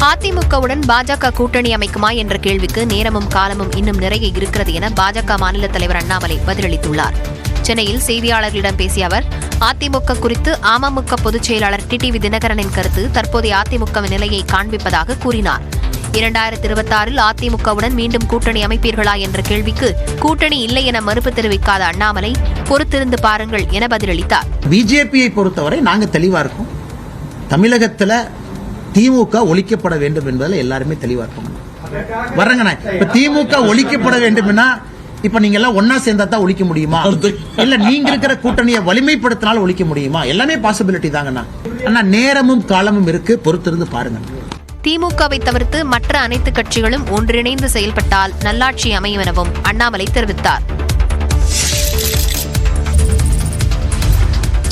அதிமுகவுடன் பாஜக கூட்டணி அமைக்குமா என்ற கேள்விக்கு நேரமும் காலமும் இன்னும் நிறைய இருக்கிறது என பாஜக மாநில தலைவர் அண்ணாமலை பதிலளித்துள்ளார். சென்னையில் செய்தியாளர்களிடம் பேசிய அவர், அதிமுக குறித்து அமமுக பொதுச் செயலாளர் டிடிவி தினகரனின் கருத்து தற்போதைய அதிமுக நிலையை காண்பிப்பதாக கூறினார். 2026 அதிமுகவுடன் மீண்டும் கூட்டணி அமைப்பீர்களா என்ற கேள்விக்கு கூட்டணி இல்லை என மறுப்பு தெரிவிக்காத அண்ணாமலை, பொறுத்திருந்து பாருங்கள் என பதிலளித்தார். பிஜேபியை பொறுத்தவரை நாங்க தெளிவா இருக்கோம். தமிழகத்துல திமுக ஒழிக்கப்பட வேண்டும் என்பதில் எல்லாருமே தெளிவா இருக்கோம். வர்றங்கண்ணா, இப்ப திமுக ஒழிக்கப்பட வேண்டும்னா இப்ப நீங்க எல்லாம் ஒன்னா சேர்ந்தா தான் ஒழிக்க முடியுமா, இல்ல நீங்க இருக்கிற கூட்டணியை வலிமைப்படுத்தினாலும் ஒழிக்க முடியுமா? எல்லாமே பாசிபிலிட்டி தாங்கண்ணா. ஆனா நேரமும் காலமும் இருக்கு, பொறுத்திருந்து பாருங்க. திமுகவை தவிர்த்து மற்ற அனைத்து கட்சிகளும் ஒன்றிணைந்து செயல்பட்டால் நல்லாட்சி அமையும் எனவும் அண்ணாமலை தெரிவித்தார்.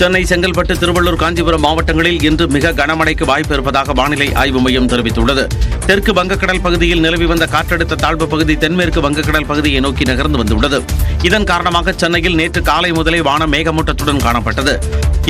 சென்னை, செங்கல்பட்டு, திருவள்ளூர், காஞ்சிபுரம் மாவட்டங்களில் இன்று மிக கனமழைக்கு வாய்ப்பு இருப்பதாக வானிலை ஆய்வு மையம் தெரிவித்துள்ளது. தெற்கு வங்கக்கடல் பகுதியில் நிலவி வந்த காற்றழுத்த தாழ்வு பகுதி தென்மேற்கு வங்கக்கடல் பகுதியை நோக்கி நகர்ந்து வந்துள்ளது. இதன் காரணமாக சென்னையில் நேற்று காலை முதலே வானம் மேகமூட்டத்துடன் காணப்பட்டது.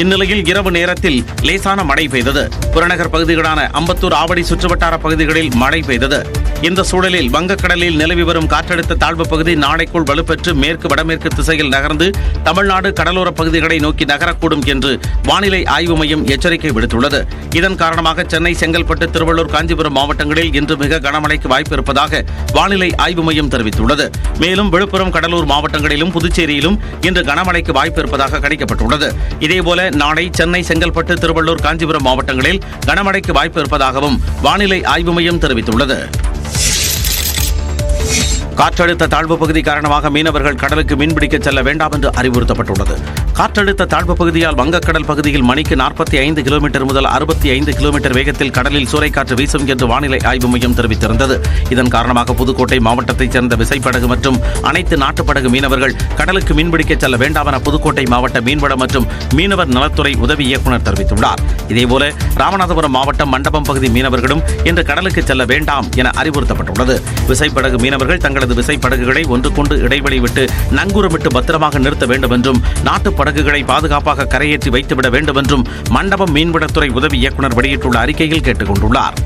இந்நிலையில் இரவு நேரத்தில் லேசான மழை பெய்தது. புறநகர் பகுதிகளான அம்பத்தூர், ஆவடி சுற்றுவட்டார பகுதிகளில் மழை பெய்தது. இந்த சூழலில் வங்கக்கடலில் நிலவி வரும் காற்றழுத்த தாழ்வு பகுதி நாளைக்குள் வலுப்பெற்று மேற்கு வடமேற்கு திசையில் நகர்ந்து தமிழ்நாடு கடலோர பகுதிகளை நோக்கி நகரக்கூடும் என்று வானிலை ஆய்வு மையம் எச்சரிக்கை விடுத்துள்ளது. இதன் காரணமாக சென்னை, செங்கல்பட்டு, திருவள்ளூர், காஞ்சிபுரம் மாவட்டங்களில் இன்று மிக கனமழைக்கு வாய்ப்பு இருப்பதாக வானிலை ஆய்வு மையம் தெரிவித்துள்ளது. மேலும் விழுப்புரம், கடலூர் மாவட்டங்களிலும் புதுச்சேரியிலும் இன்று கனமழைக்கு வாய்ப்பு இருப்பதாக கணிக்கப்பட்டுள்ளது. இதேபோல நாளை சென்னை, செங்கல்பட்டு, திருவள்ளூர், காஞ்சிபுரம் மாவட்டங்களில் கனமழைக்கு வாய்ப்பு இருப்பதாகவும் வானிலை ஆய்வு மையம் தெரிவித்துள்ளது. காற்றழுத்த தாழ்வு பகுதி காரணமாக மீனவர்கள் கடலுக்கு மீன்பிடிக்க செல்ல வேண்டாம் என்று அறிவுறுத்தப்பட்டுள்ளது. காற்றழுத்த தாழ்வு பகுதியால் வங்கக்கடல் பகுதியில் மணிக்கு 45 கிலோமீட்டர் முதல் 65 கிலோமீட்டர் வேகத்தில் கடலில் சூறைக்காற்று வீசும் என்று வானிலை ஆய்வு மையம் தெரிவித்திருந்தது. இதன் காரணமாக புதுக்கோட்டை மாவட்டத்தைச் சேர்ந்த விசைப்படகு மற்றும் அனைத்து நாட்டுப்படகு மீனவர்கள் கடலுக்கு மீன்பிடிக்க செல்ல வேண்டாம் என புதுக்கோட்டை மாவட்ட மீன்வளம் மற்றும் மீனவர் நலத்துறை உதவி இயக்குநர் தெரிவித்துள்ளார். இதேபோல ராமநாதபுரம் மாவட்டம் மண்டபம் பகுதி மீனவர்களும் இன்று கடலுக்கு செல்ல வேண்டாம் என அறிவுறுத்தப்பட்டுள்ளது. விசைப்படகு மீனவர்கள் தங்களது விசைப்படகுகளை ஒன்றுக்கொண்டு இடைவெளி விட்டு நங்கூரமிட்டு பத்திரமாக நிறுத்த வேண்டும் என்றும் நாட்டு படகுகளை பாதுகாப்பாக கரையேற்றி வைத்துவிட வேண்டும் என்றும் மண்டபம் மீன்வளத்துறை உதவி இயக்குநர் வெளியிட்டுள்ள அறிக்கையில் கேட்டுக் கொண்டுள்ளார்.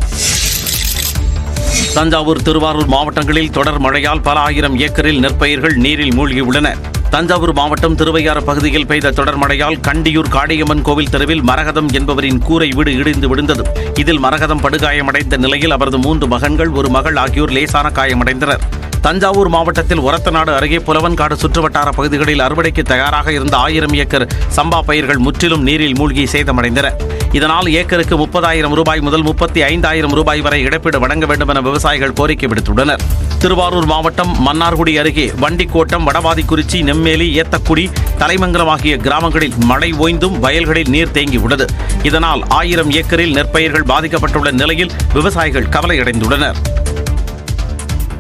தஞ்சாவூர், திருவாரூர் மாவட்டங்களில் தொடர் மழையால் பல ஆயிரம் ஏக்கரில் நெற்பயிர்கள் நீரில் மூழ்கியுள்ளன. தஞ்சாவூர் மாவட்டம் திருவையாறு பகுதியில் பெய்த தொடர் மழையால் கண்டியூர் காளியம்மன் கோவில் தெருவில் மரகதம் என்பவரின் கூரை வீடு இடிந்து விழுந்தது. இதில் மரகதம் படுகாயமடைந்த நிலையில் அவரது 3 மகன்கள், 1 மகள் ஆகியோர் லேசான காயமடைந்தனர். தஞ்சாவூர் மாவட்டத்தில் ஒரத்தநாடு அருகே புலவன்காடு சுற்றுவட்டார பகுதிகளில் அறுவடைக்கு தயாராக இருந்த 1000 ஏக்கர் சம்பா பயிர்கள் முற்றிலும் நீரில் மூழ்கி சேதமடைந்தன. இதனால் ஏக்கருக்கு 30,000 ரூபாய் முதல் 35,000 ரூபாய் வரை இழப்பீடு வழங்க வேண்டும் என விவசாயிகள் கோரிக்கை விடுத்துள்ளனர். திருவாரூர் மாவட்டம் மன்னார்குடி அருகே வண்டிக்கோட்டம், வடவாதிக்குறிச்சி, நெம்மேலி, ஏத்தக்குடி, தலைமங்கலம் ஆகிய கிராமங்களில் மழை ஓய்ந்தும் வயல்களில் நீர் தேங்கியுள்ளது. இதனால் 1000 ஏக்கரில் நெற்பயிர்கள் பாதிக்கப்பட்டுள்ள நிலையில் விவசாயிகள் கவலையடைந்துள்ளனர்.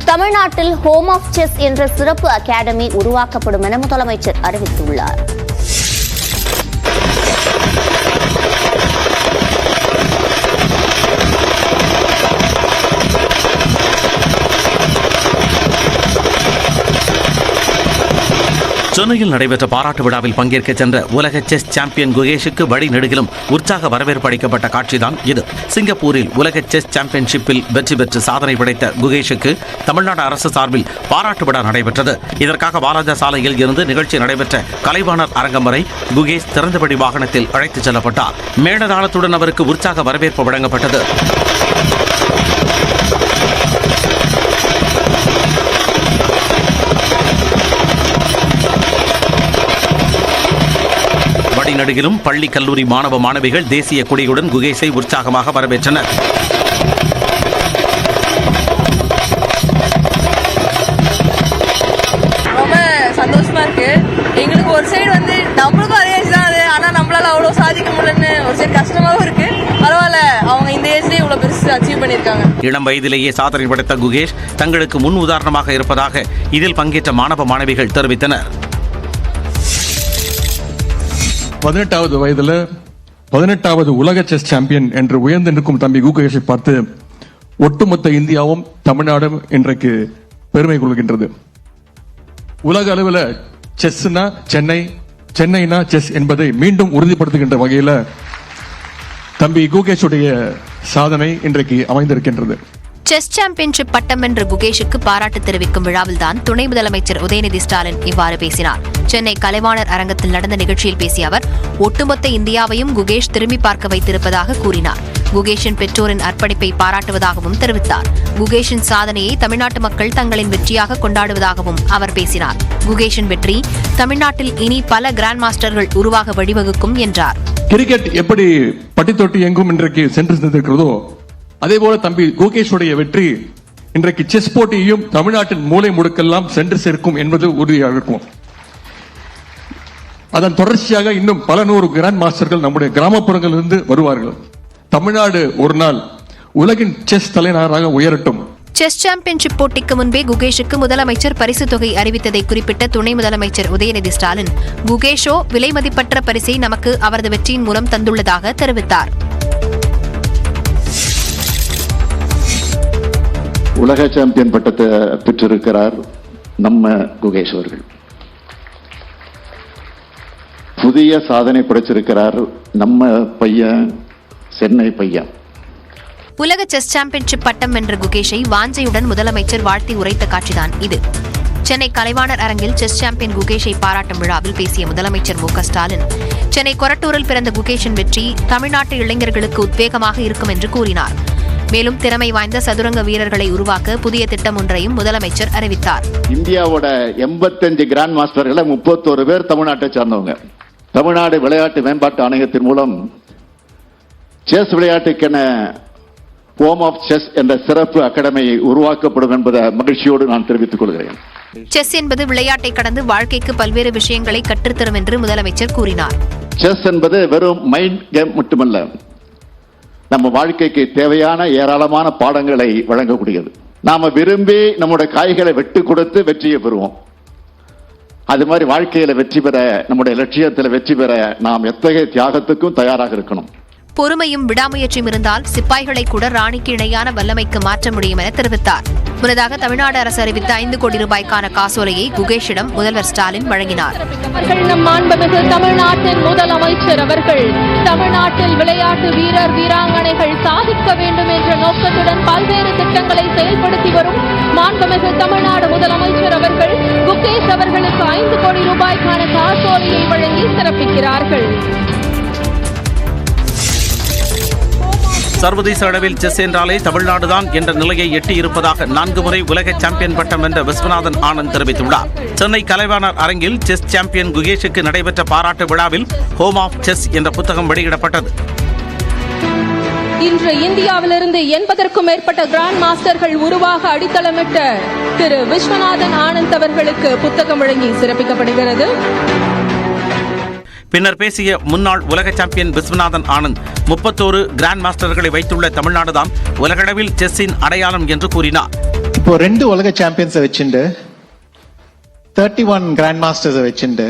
தமிழ்நாட்டில் ஹோம் ஆஃப் செஸ் என்ற சிறப்பு அகாடமி உருவாக்கப்படும் என முதலமைச்சர் அறிவித்துள்ளார். சென்னையில் நடைபெற்ற பாராட்டு விழாவில் பங்கேற்க சென்ற உலக செஸ் சாம்பியன் குகேஷுக்கு வழிநெடுகிலும் உற்சாக வரவேற்பு அளிக்கப்பட்ட காட்சிதான் இது. சிங்கப்பூரில் உலக செஸ் சாம்பியன்ஷிப்பில் வெற்றி பெற்று சாதனை படைத்த குகேஷுக்கு தமிழ்நாடு அரசு சார்பில் பாராட்டு விழா நடைபெற்றது. இதற்காக வாலாஜா சாலையில் இருந்து நிகழ்ச்சி நடைபெற்ற கலைவாணர் அரங்கம் வரை குகேஷ் திறந்தபடி வாகனத்தில் அழைத்துச் செல்லப்பட்டார். மேளதாளத்துடன் அவருக்கு உற்சாக வரவேற்பு வழங்கப்பட்டது. வழிநடுகிலும் பள்ளி, கல்லூரி மாணவ மாணவிகள் தேசிய கொடியுடன் குகேஷை உற்சாகமாக வரவேற்றனர். ரொம்ப சந்தோஷமா இருக்கு. எங்களுக்கு ஒரு சைடு வந்து நம்மளுக்கும் அதே ஏஜ் தான் அது, ஆனா நம்மளால அவ்வளவு சாதிக்க முடியலன்னு ஒரு சைடு கஷ்டமாவும் இருக்கு. பரவாயில்ல, அவங்க இந்த ஏஜ்லயே இவ்வளவு பெருசு அச்சீவ் பண்ணிருக்காங்க. இளம் வயதிலேயே சாதனை படைத்த குகேஷ் தங்களுக்கு முன் உதாரணமாக இருப்பதாக இதில் பங்கேற்ற மாணவ மாணவிகள் தெரிவித்தனர். 18வது வயதுல 18வது உலக செஸ் சாம்பியன் என்று உயர்ந்து நிற்கும் தம்பி குகேஷை பார்த்து ஒட்டுமொத்த இந்தியாவும் தமிழ்நாடும் இன்றைக்கு பெருமை கொள்கின்றது. உலக அளவில் செஸ்னா சென்னை, சென்னைனா செஸ் என்பதை மீண்டும் உறுதிப்படுத்துகின்ற வகையில் தம்பி குகேஷுடைய சாதனை இன்றைக்கு அமைந்திருக்கின்றது. செஸ் சாம்பியன்ஷிப் பட்டம் வென்ற குகேஷுக்கு பாராட்டு தெரிவிக்கும் விழாவில்தான் துணை முதலமைச்சர் உதயநிதி ஸ்டாலின் இவ்வாறு பேசினார். சென்னை கலைவாணர் அரங்கத்தில் நடந்த நிகழ்ச்சியில் பேசிய அவர் ஒட்டுமொத்த இந்தியாவையும் குகேஷ் திரும்பி பார்க்க வைத்திருப்பதாக கூறினார். குகேஷின் பெற்றோரின் அர்ப்பணிப்பை பாராட்டுவதாகவும் தெரிவித்தார். குகேஷின் சாதனையை தமிழ்நாட்டு மக்கள் தங்களின் வெற்றியாக கொண்டாடுவதாகவும் அவர் பேசினார். குகேஷின் வெற்றி தமிழ்நாட்டில் இனி பல கிராண்ட் மாஸ்டர்கள் உருவாக வழிவகுக்கும் என்றார். கிரிக்கெட் எப்படி பட்டி தொட்டி எங்கும் இன்றைக்கு சென்று சென்றிருக்கிறதோ அதேபோல தம்பி குகேஷுடைய வெற்றி இன்றைக்கு செஸ் போட்டியையும் தமிழ்நாட்டின் மூலை முடுக்கெல்லாம் சென்று சேர்க்கும் என்பது உறுதியாக இருக்கும். அதன் தொடர்ச்சியாக இன்னும் பல நூறு கிராண்ட் மாஸ்டர்கள் நம்முடைய கிராமப்புறங்களிலிருந்து வருவார்கள். தமிழ்நாடு ஒரு நாள் உலகின் செஸ் தலைநகராக உயரட்டும். செஸ் சாம்பியன்ஷிப் போட்டிக்கு முன்பே குகேஷுக்கு முதலமைச்சர் பரிசு தொகை அறிவித்ததை குறிப்பிட்ட துணை முதலமைச்சர் உதயநிதி ஸ்டாலின் குகேஷோ விலை மதிப்பற்ற பரிசை நமக்கு அவரது வெற்றியின் மூலம் தந்துள்ளதாக தெரிவித்தார். உலக சாம்பியன் பட்டத்தை பெற்றிருக்கிறார் நம்ம குகேஷ் அவர்கள். புதிய சாதனை படைச்சிருக்கிறார் நம்ம பையன், சென்னை பையன். உலக செஸ் சாம்பியன்ஷிப் பட்டம் வென்ற குகேஷை வாஞ்சையுடன் முதலமைச்சர் வாழ்த்தி உரைத்த காட்சிதான் இது. சென்னை கலைவாணர் அரங்கில் செஸ் சாம்பியன் குகேஷை பாராட்டும் விழாவில் பேசிய முதலமைச்சர் மு.க. ஸ்டாலின் சென்னை கொரட்டூரில் பிறந்த குகேஷின் வெற்றி தமிழ்நாட்டு இளைஞர்களுக்கு உத்வேகமாக இருக்கும் என்று கூறினார். மேலும் திறமை வாய்ந்த சதுரங்க வீரர்களை உருவாக்க புதிய திட்டம் ஒன்றையும் முதலமைச்சர் அறிவித்தார். இந்தியாவோட 85 கிராண்ட் மாஸ்டர்களை 31 பேர் தமிழ்நாட்டை சார்ந்தவங்க. தமிழ்நாடு விளையாட்டு மேம்பாட்டு ஆணையத்தின் மூலம் செஸ் விளையாட்டுக்கென ஹோம் ஆஃப் செஸ் என்ற சிறப்பு அகாடமி உருவாக்கப்படும் என்பதை மகிழ்ச்சியோடு நான் தெரிவித்துக் கொள்கிறேன். செஸ் என்பது விளையாட்டை கடந்து வாழ்க்கைக்கு பல்வேறு விஷயங்களை கற்றுத்தரும் என்று முதலமைச்சர் கூறினார். செஸ் என்பது வெறும் மைண்ட் கேம் மட்டுமல்ல, நம்ம வாழ்க்கைக்கு தேவையான ஏராளமான பாடங்களை வழங்கக்கூடியது. நாம விரும்பி நம்முடைய காய்களை வெட்டு கொடுத்து வெற்றியை பெறுவோம். அது மாதிரி வாழ்க்கையில வெற்றி பெற, நம்முடைய லட்சியத்தில் வெற்றி பெற நாம் எத்தகைய தியாகத்துக்கும் தயாராக இருக்கணும். பொறுமையும் விடாமுயற்சியும் இருந்தால் சிப்பாய்களை கூட ராணிக்கு இணையான வல்லமைக்கு மாற்ற முடியும் என தெரிவித்தார். முன்னதாக தமிழ்நாடு அரசு அறிவித்த 5 கோடி ரூபாய்க்கான காசோலையை குகேஷிடம் முதல்வர் ஸ்டாலின் வழங்கினார். நம் மாண்புமிகு தமிழ்நாட்டின் முதலமைச்சர் அவர்கள் தமிழ்நாட்டில் விளையாட்டு வீரர் வீராங்கனைகள் சாதிக்க வேண்டும் என்ற நோக்கத்துடன் பல்வேறு திட்டங்களை செயல்படுத்தி வரும் மாண்புமிகு தமிழ்நாடு முதலமைச்சர் அவர்கள் குகேஷ் அவர்களுக்கு 5 கோடி ரூபாய்க்கான காசோலையை வழங்கி சிறப்பிக்கிறார்கள். சர்வதேச அளவில் செஸ் என்றாலே தமிழ்நாடுதான் என்ற நிலையை எட்டியிருப்பதாக 4 முறை உலக சாம்பியன் பட்டம் வென்ற விஸ்வநாதன் ஆனந்த் தெரிவித்துள்ளார். சென்னை கலைவாணர் அரங்கில் செஸ் சாம்பியன் குகேஷுக்கு நடைபெற்ற பாராட்டு விழாவில் ஹோம் ஆஃப் செஸ் என்ற புத்தகம் வெளியிடப்பட்டது. இன்று இந்தியாவிலிருந்து 80க்கும் மேற்பட்ட கிராண்ட் மாஸ்டர்கள் உருவாக அடித்தளமிட்ட திரு விஸ்வநாதன் ஆனந்த் அவர்களுக்கு புத்தகம் வழங்கி சிறப்பிக்கப்படுகிறது. பின்னர் பேசிய முன்னாள் உலக சாம்பியன் விஸ்வநாதன் ஆனந்த் 31 கிராண்ட் மாஸ்டர்களை வைத்துள்ள தமிழ்நாடுதான் உலகளவில் செஸ்ஸின் அடையாளம் என்று கூறினார். இப்போ 2 உலக சாம்பியன்ஸை வச்சுண்டு 31 கிராண்ட் மாஸ்டர்ஸை வச்சுண்டு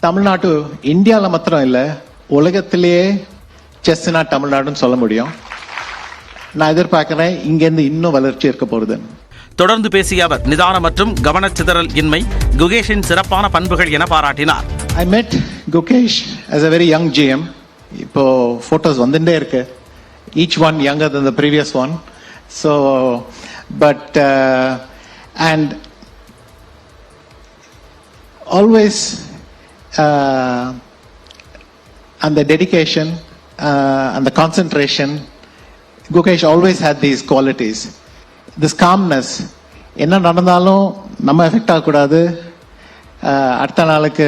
தமிழ்நாடு இந்தியாவில் மாத்திரம் இல்லை உலகத்திலேயே செஸ்னா தமிழ்நாடுன்னு சொல்ல முடியும். நான் எதிர்பார்க்கிறேன் இங்கேருந்து இன்னும் வளர்ச்சி இருக்க போறது. தொடர்ந்து பேசிய அவர் நிதானம் மற்றும் கவனச்சிதறல் இன்மை குகேஷின் சிறப்பான பண்புகள் என பாராட்டினார். I met Gukesh as a very young GM. இப்போ போட்டோஸ் வந்துட்டே இருக்கு. Each one younger than the previous one. So, but and always and the dedication and the concentration. Gukesh always had these qualities. This calmness. என்ன நடந்தாலும் நம்ம effect ஆகக்கூடாது, அடுத்த நாளுக்கு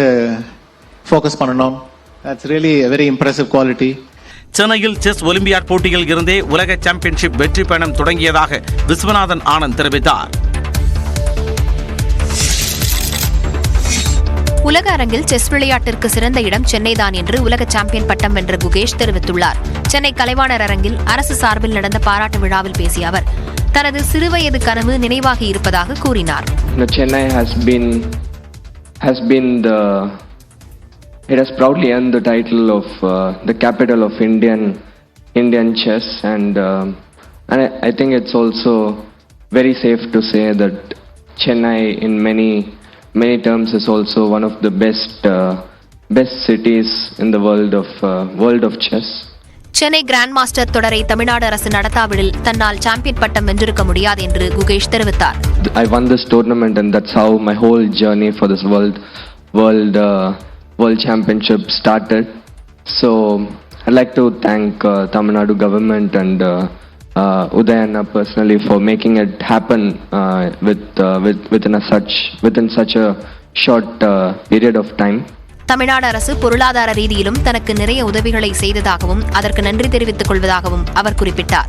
focus பண்ணணும். That's really a very impressive quality. சென்னையில் chess olympiad போட்டியில் இருந்தே உலக சாம்பியன்ஷிப் வெற்றி பயணம் தொடங்கியதாக விஸ்வநாதன் ஆனந்த் தெரிவித்தார். உலக அரங்கில் செஸ் விளையாட்டிற்கு சிறந்த இடம் சென்னைதான் என்று உலக சாம்பியன் பட்டம் வென்ற குகேஷ் தெரிவித்துள்ளார். சென்னை கலைவாணர் அரங்கில் அரசு சார்பில் நடந்த பாராட்டு விழாவில் பேசிய அவர் தனது சிறுவயது கனவு நினைவாகி இருப்பதாக கூறினார். Chennai it has proudly earned the title of the capital of Indian chess, and I think it's also very safe to say that Chennai in many terms is also one of the best cities in the world of chess. Chennai grandmaster தொடரை தமிழ்நாடு அரசு நடத்தாவிடில் தன்னால் champion பட்டம் வென்றிருக்க முடியாது என்று குகேஷ் தெரிவித்தார். I won this tournament and that's how my whole journey for this world championship started. So I'd like to thank Tamil Nadu government and Udayana personally for making it happen within such a short period of time. Tamil Nadu அரசு பொருளாதார ரீதியிலும் தனக்கு நிறைய உதவிகளை செய்ததாகவும் அதற்கு நன்றி தெரிவித்துக் கொள்வதாகவும் அவர் குறிப்பிட்டார்.